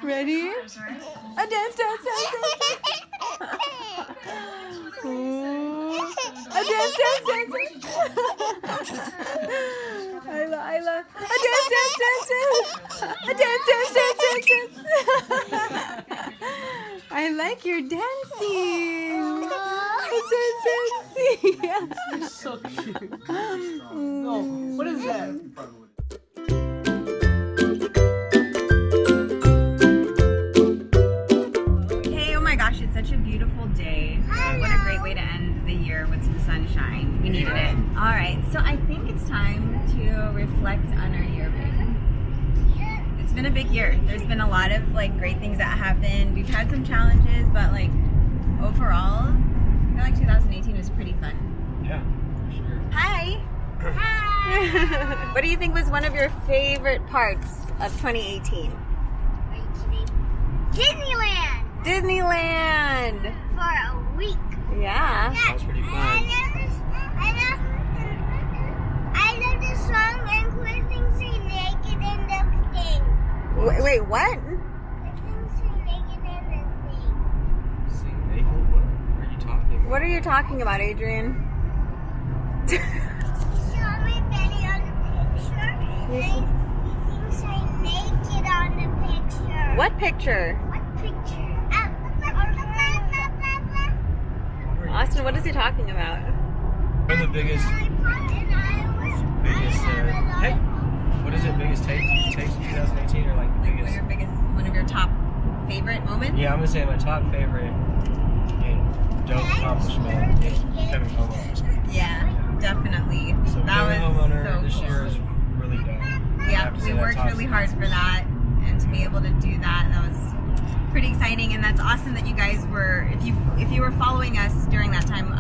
Ready? A dance. Ooh. A dance. Aila. A dance. A dance. I like your dancing. You're so cute. No, what is that? Hey, oh my gosh, it's such a beautiful day. What a great way to end the year with some sunshine. We needed it. All right, so I think it's time to reflect on our year, babe. It's been a big year. There's been a lot of like great things that happened. We've had some challenges, but like overall, I feel like 2018 was pretty fun. Yeah, for sure. Hi. Hi. What do you think was one of your favorite parts of 2018? Disneyland. Disneyland. For a week. Yeah. That was pretty fun. I love this song and Quentin say naked in the thing. Wait, what? Quentin say naked in the thing. Sing naked? What are you talking about? What are you talking about, Adrian? You saw my belly on the picture. And he say naked on the picture. What picture? What picture? Austin, what is he talking about? One of the biggest, hey, what is it, biggest taste of 2018 or like the biggest? One of your top favorite moments? Yeah, I'm gonna say my top favorite and dope accomplishment is becoming homeowners. Yeah, definitely. So That becoming was homeowner so this cool. year is really dope. I Yeah, have to say we that worked tops really it. hard for that, and to be able to do that was pretty exciting. And that's awesome that you guys were, if you were following us during that time,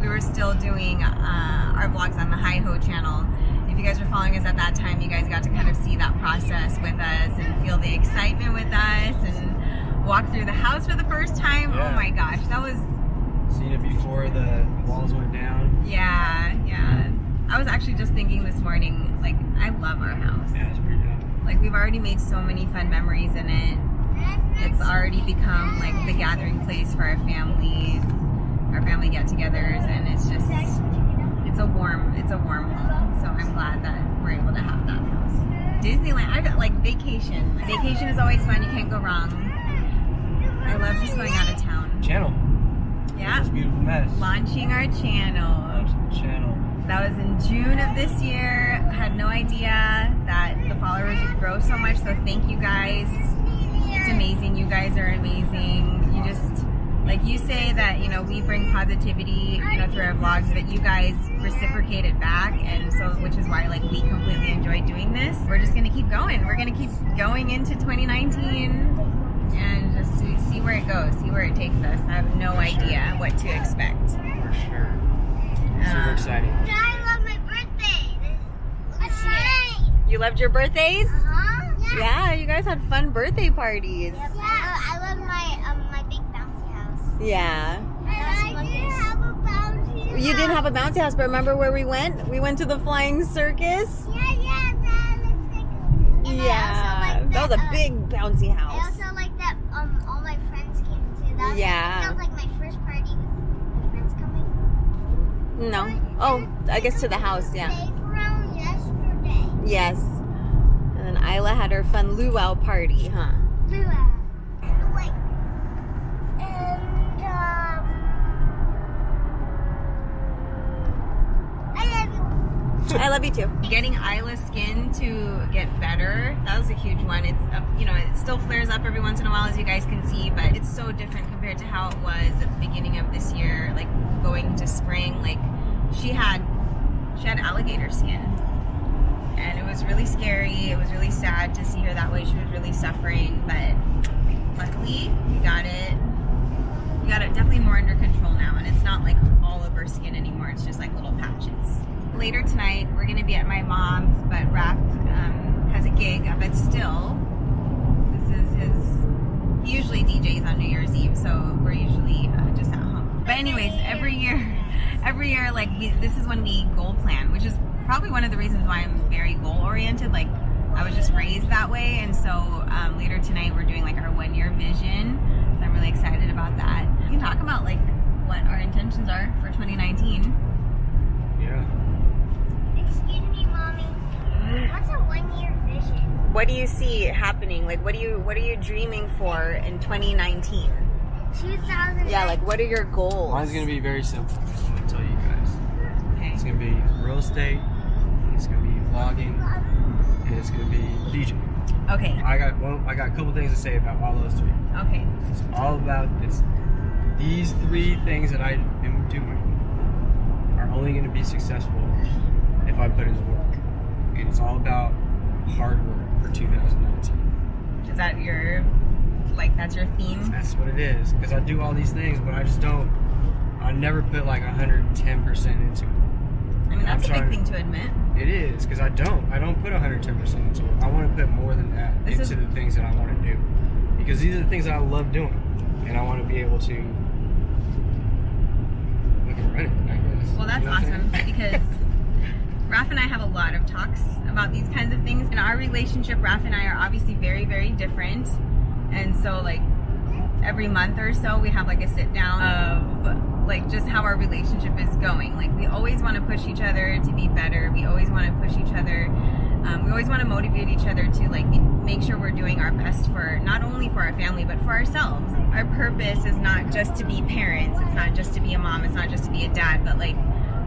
we were still doing our vlogs on the Hi Ho channel. If you guys were following us at that time, you guys got to kind of see that process with us and feel the excitement with us and walk through the house for the first time. Yeah. Oh my gosh, that was, Seen it before the walls went down. yeah. I was actually just thinking this morning, like, I love our house. Yeah, it's pretty dope. Like, we've already made so many fun memories in it. It's already become like the gathering place for our families, our family get-togethers, and it's just, it's a warm home. So I'm glad that we're able to have that house. Disneyland, I got like vacation. Vacation is always fun, you can't go wrong. I love just going out of town. Channel. Yeah. This beautiful mess. Launching our channel. Launching the channel. That was in June of this year. I had no idea that the followers would grow so much, so thank you guys. It's amazing. You guys are amazing. You just, like you say that, you know, we bring positivity, you know, through our vlogs, but you guys reciprocate it back, and so, which is why, like, we completely enjoy doing this. We're just gonna keep going. We're gonna keep going into 2019 and just see where it goes, see where it takes us. I have no idea what to expect. For sure. Super exciting. I love my birthday. This year. You loved your birthdays? Uh-huh. Yeah, you guys had fun birthday parties. Yeah, I love my big bouncy house. Yeah. And I did have a bouncy house. You didn't have a bouncy house, but remember where we went? We went to the flying circus. Yeah, that looks like. And Yeah, that was a big bouncy I house. also like that all my friends came too. That Yeah. was like my first party with friends coming. No. Oh, I guess to the house, yeah. They around yesterday. Yes. And then Aila had her fun luau party, huh? Luau. Wait. And I love you. I love you too. Getting Aila's skin to get better, that was a huge one. It's, you know, it still flares up every once in a while, as you guys can see, but it's so different compared to how it was at the beginning of this year, like going to spring. Like, she had alligator skin, and it was really scary. It was really sad to see her that way. She was really suffering, but luckily we got it definitely more under control now, and it's not like all over skin anymore. It's just like little patches. Later tonight we're gonna be at my mom's, but Raph has a gig up at Still. This is he usually DJs on New Year's Eve, so we're usually just at home. But anyways, every year, like, this is when we goal plan, which is probably one of the reasons why I'm very goal oriented. that way. And so later tonight we're doing like our 1-year vision. So I'm really excited about that. We can talk about like what our intentions are for 2019. Yeah. Excuse me, Mommy. What's a 1-year vision? What do you see happening? Like what are you dreaming for in 2019? 2000. Yeah, like what are your goals? Mine's gonna be very simple. I'm gonna tell you guys. Okay. It's gonna be real estate. It's gonna be vlogging, and it's gonna be DJing. Okay. I got a couple things to say about all those 3. Okay. It's all about these 3 things that I am doing are only going to be successful if I put in the work, and it's all about hard work for 2019. Is that that's your theme? That's what it is, because I do all these things, but I never put like 110% into it. I mean, that's a big thing to admit. It is, because I don't put 110% into it. I want to put more than that into the things that I want to do, because these are the things that I love doing, and I want to be able to run it, I guess. Well, that's awesome, because Raph and I have a lot of talks about these kinds of things. In our relationship, Raph and I are obviously very, very different, and so like every month or so we have like a sit down of like just how our relationship is going. Like we always want to push each other to be better. We always want to push each other. We always want to motivate each other to like make sure we're doing our best for not only for our family but for ourselves. Our purpose is not just to be parents. It's not just to be a mom. It's not just to be a dad. But like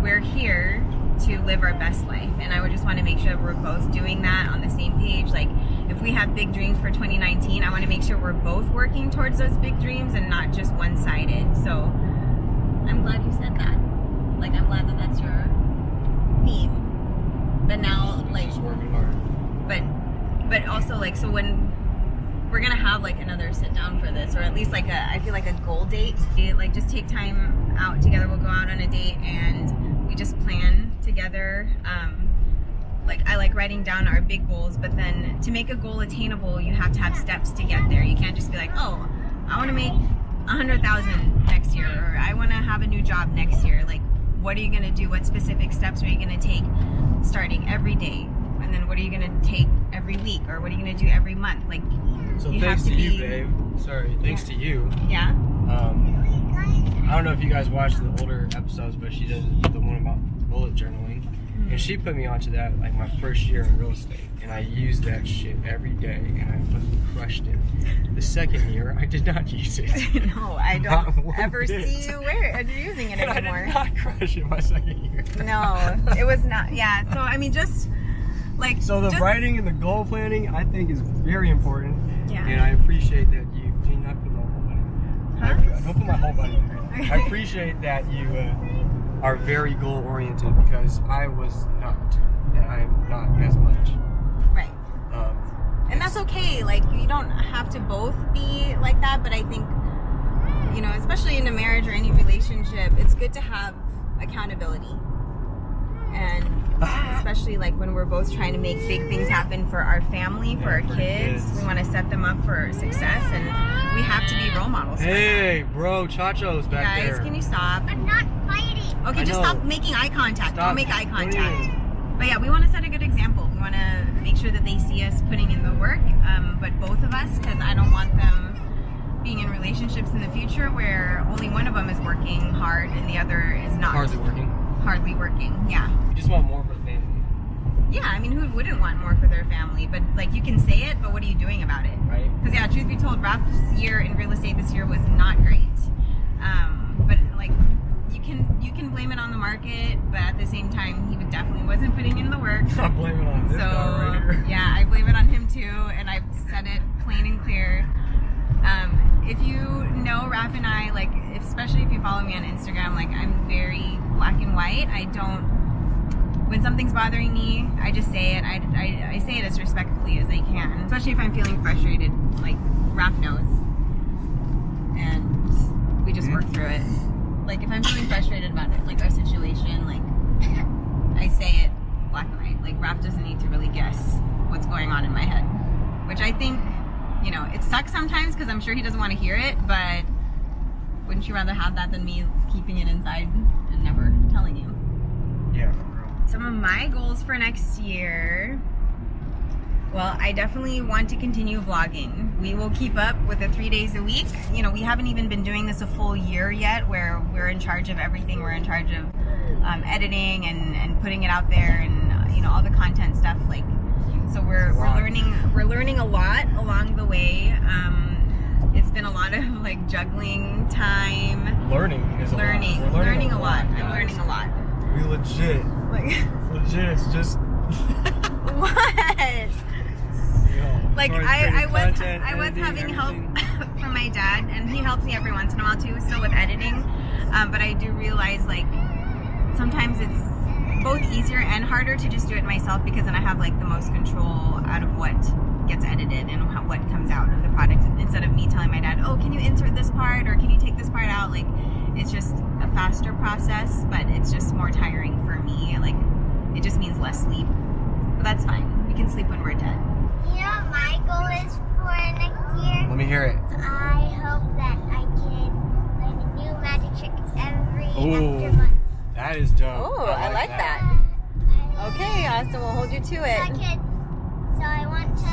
we're here to live our best life, and I would just want to make sure we're both doing that on the same page. Like if we have big dreams for 2019, I want to make sure we're both working towards those big dreams and not just one-sided. So I'm glad you said that. Like I'm glad that that's your theme. But now like Just working hard. but also like, so when we're gonna have like another sit down for this, or at least like I feel like a goal date, like just take time out together. We'll go out on a date and we just plan together. Like I like writing down our big goals, but then to make a goal attainable, you have to have steps to get there. You can't just be like, oh, I want to make 100,000 next year, or I want to have a new job next year. Like, what are you going to do? What specific steps are you going to take starting every day? And then what are you going to take every week, or what are you going to do every month? Like, So you thanks have to to you, be- babe. Sorry, thanks to you. yeah. I don't know if you guys watched the older episodes, but she does the one about bullet journaling. And she put me onto that like my first year in real estate. And I used that shit every day, and I fucking crushed it. The second year, I did not use it. No, I Not don't one ever bit. see you using it And I anymore. did not crush it my second year. No, it was not. Yeah. So I mean, just like So the just, writing and the goal planning, I think, is very important. Yeah. And I appreciate that you do not put my whole body. Huh? Don't put my whole body in there. I appreciate that you are very goal oriented, because I was not, and I am not as much. right. And that's okay. Like, you don't have to both be like that, but I think, you know, especially in a marriage or any relationship, it's good to have accountability. And especially like when we're both trying to make big things happen for our family, for our for kids. kids. We want to set them up for success, and we have to be role models. for them. Hey, bro, Chacho's back Guys, there. can you stop? I'm not fighting. Okay, I just know. stop making eye contact. Stop. Don't make eye Don't contact. even. But yeah, we want to set a good example. We want to make sure that they see us putting in the work, but both of us, because I don't want them being in relationships in the future where only one of them is working hard and the other is not. Hardly working. Hardly working, yeah. We just want more for the family, Yeah, I mean, who wouldn't want more for their family? But like, you can say it, but what are you doing about it? right? Because yeah, truth be told, Raph's year in real estate this year was not great. But like, you can blame it on the market, but at the same time, he definitely wasn't putting in the work. Not blaming it on this guy right here. Yeah, I blame it on him too, and I've said it plain and clear. If you know Raph and I, like, especially if you follow me on Instagram, like, I'm very black and white. I don't, when something's bothering me, I just say it. I say it as respectfully as I can, especially if I'm feeling frustrated, like Raph knows. And we just work through it. Like, if I'm feeling frustrated about it, like our situation, like, I say it black and white. Like, Raph doesn't need to really guess what's going on in my head, which I think, you know, it sucks sometimes because I'm sure he doesn't want to hear it, but wouldn't you rather have that than me keeping it inside and never telling you? Yeah, girl. Some of my goals for next year, Well, I definitely want to continue vlogging. We will keep up with the 3 days a week. You know, we haven't even been doing this a full year yet, where we're in charge of everything. We're in charge of editing and putting it out there, and you know, all the content stuff. Like, so we're learning a lot along the way. It's been a lot of like juggling time. Learning is learning. a lot. We're learning a lot. Guys. I'm learning a lot. We legit. It's just. What? Like I was having help from my dad, and he helps me every once in a while too, still with editing. But I do realize like sometimes it's both easier and harder to just do it myself, because then I have like the most control out of what gets edited and what comes out of the product, instead of me telling my dad, oh, can you insert this part or can you take this part out? Like, it's just a faster process, but it's just more tiring for me. Like, it just means less sleep, but that's fine. We can sleep when we're dead. You know what my goal is for next year? Let me hear it. I hope that I can learn a new magic trick every Ooh. after month. That is dope. Oh, I like that. Okay, Austin, we'll hold you to it. So I want to,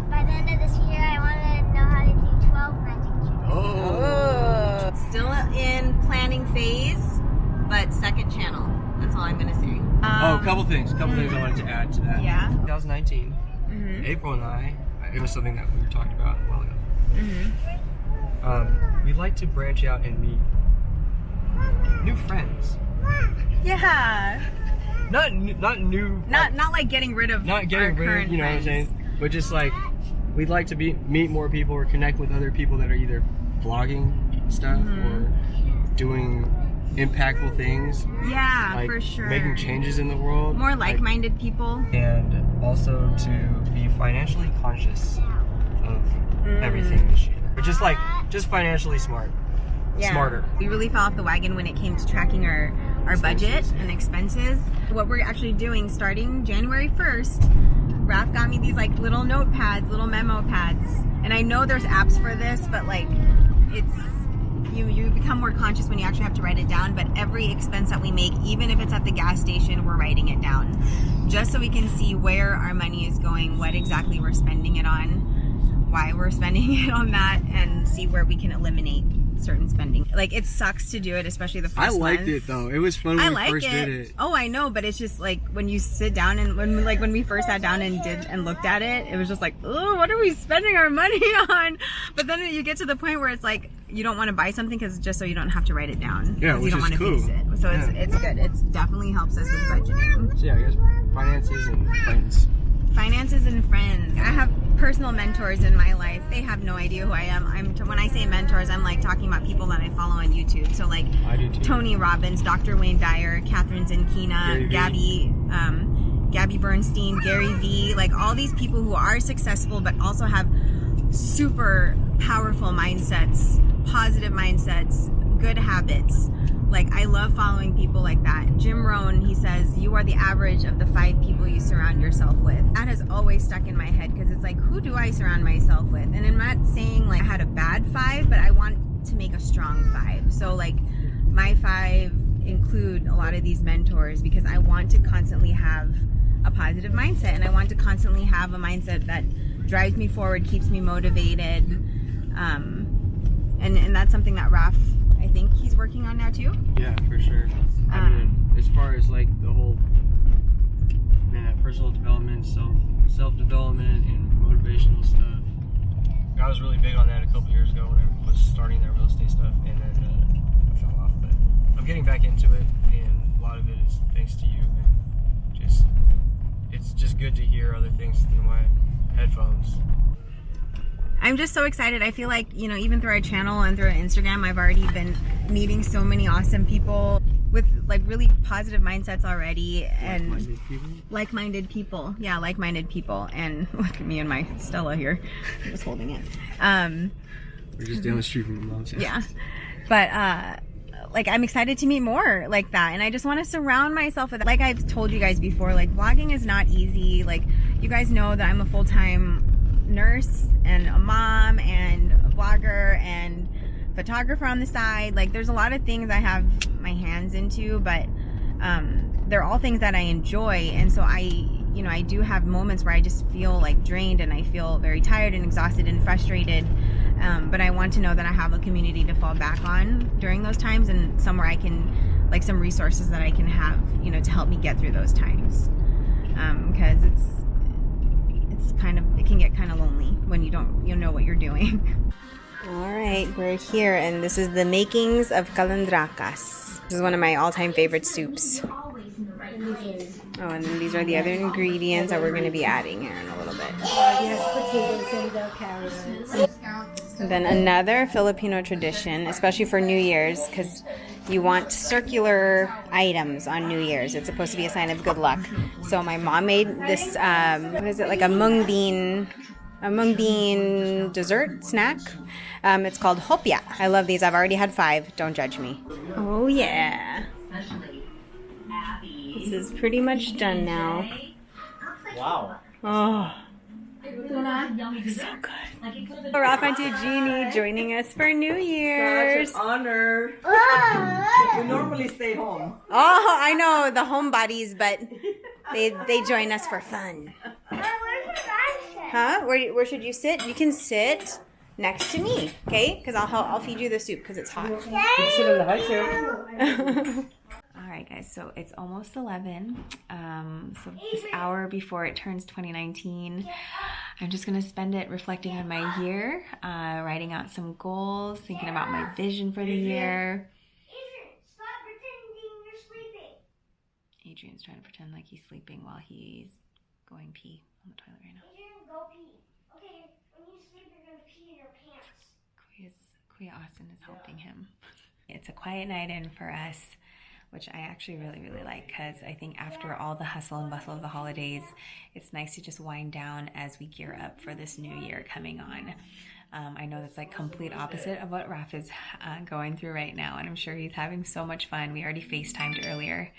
by the end of this year, I want to know how to do 12 magic tricks. Oh. Still in planning phase, but second channel. That's all I'm gonna say. A couple things I wanted to add to that. Yeah. 2019, April and I, it was something that we were talking about a while ago. We'd like to branch out and meet new friends. Yeah. Not new. Not like getting rid of Not getting our rid current of, you know friends. what I'm saying? But just like, we'd like to meet more people or connect with other people that are either vlogging stuff or doing impactful things. Yeah, like for sure. making changes in the world. More like-minded people. And also to be financially conscious of everything this year. But just financially smart. Yeah. Smarter. We really fell off the wagon when it came to tracking our budget and expenses. What we're actually doing starting January 1st, Raph got me these like little notepads, little memo pads. And I know there's apps for this, but like it's you become more conscious when you actually have to write it down. But every expense that we make, even if it's at the gas station, we're writing it down. Just so we can see where our money is going, what exactly we're spending it on, why we're spending it on that, and see where we can eliminate certain spending. Like, it sucks to do it, especially the first month. I liked it though. It was fun when we first did it. Oh, I know, but it's just like when you sit down and when we first sat down and looked at it, it was just like, oh, what are we spending our money on? But then you get to the point where it's like you don't want to buy something because just so you don't have to write it down. Yeah, because which you don't is want to face it. So it's good. It definitely helps us with budgeting. So yeah, I guess finances and friends. Finances and friends. I have personal mentors in my life. They have no idea who I am. When I say mentors, I'm like talking about people that I follow on YouTube. So like I do too. Tony Robbins, Dr. Wayne Dyer, Catherine Zinkina, Gabby Bernstein, Gary Vee, like all these people who are successful but also have super powerful mindsets, positive mindsets, good habits. Like, I love following people like that. Jim Rohn, he says, you are the average of the 5 people you surround yourself with. That has always stuck in my head because it's like, who do I surround myself with? And I'm not saying like I had a bad 5, but I want to make a strong 5. So like my 5 include a lot of these mentors because I want to constantly have a positive mindset, and I want to constantly have a mindset that drives me forward, keeps me motivated. And that's something that Raph, I think he's working on now too. Yeah, for sure. I mean, as far as like the whole personal development, self development, and motivational stuff, I was really big on that a couple years ago when I was starting that real estate stuff, and then I fell off. But I'm getting back into it, and a lot of it is thanks to you. And it's just good to hear other things through my headphones. I'm just so excited. I feel like, you know, even through our channel and through our Instagram, I've already been meeting so many awesome people with like really positive mindsets already, and like-minded people. Yeah, like-minded people. And look at me and my Stella here. I'm just holding it. We're just down the street from my mom's house. Yeah. But like, I'm excited to meet more like that, and I just want to surround myself with, like I've told you guys before, like vlogging is not easy. Like, you guys know that I'm a full-time nurse and a mom and a vlogger and photographer on the side. Like, there's a lot of things I have my hands into, but they're all things that I enjoy. And so I you know, I do have moments where I just feel like drained and I feel very tired and exhausted and frustrated. But I want to know that I have a community to fall back on during those times, and somewhere I can, like some resources that I can have, you know, to help me get through those times. Because it's kind of, it can get kind of lonely when you know what you're doing. All right, we're here, and this is the makings of calandracas. This is one of my all-time favorite soups. Oh, and then these are the other ingredients that we're going to be adding here in a little bit. Yes, potatoes and carrots. And then another Filipino tradition, especially for New Year's, because you want circular items on New Year's. It's supposed to be a sign of good luck. So my mom made this, what is it, like a mung bean dessert snack. It's called hopia. I love these. I've already had 5. Don't judge me. Oh yeah. This is pretty much done now. Wow. Oh, so good. Rafa and Eugenie joining us for New Year's. Such an honor. Oh, We normally stay home. Oh, I know, the homebodies, but they join us for fun. where's your guys? Huh? Where should you sit? You can sit next to me, okay? Because I'll feed you the soup because it's hot. Sit in the high chair. All right, guys, so it's almost 11. So this hour before it turns 2019, I'm just going to spend it reflecting on my year, writing out some goals, thinking about my vision for the year. Adrian, stop pretending you're sleeping. Adrian's trying to pretend like he's sleeping while he's going pee on the toilet right now. Adrian, go pee. Okay, when you sleep, you're gonna pee in your pants. Kuya Austin is helping him. It's a quiet night in for us, which I actually really, really like, because I think after all the hustle and bustle of the holidays, it's nice to just wind down as we gear up for this new year coming on. I know that's like complete opposite of what Raph is going through right now, and I'm sure he's having so much fun. We already FaceTimed earlier,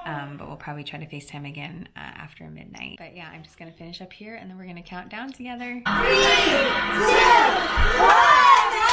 but we'll probably try to FaceTime again after midnight. But yeah, I'm just gonna finish up here, and then we're gonna count down together. 3, 2, 1.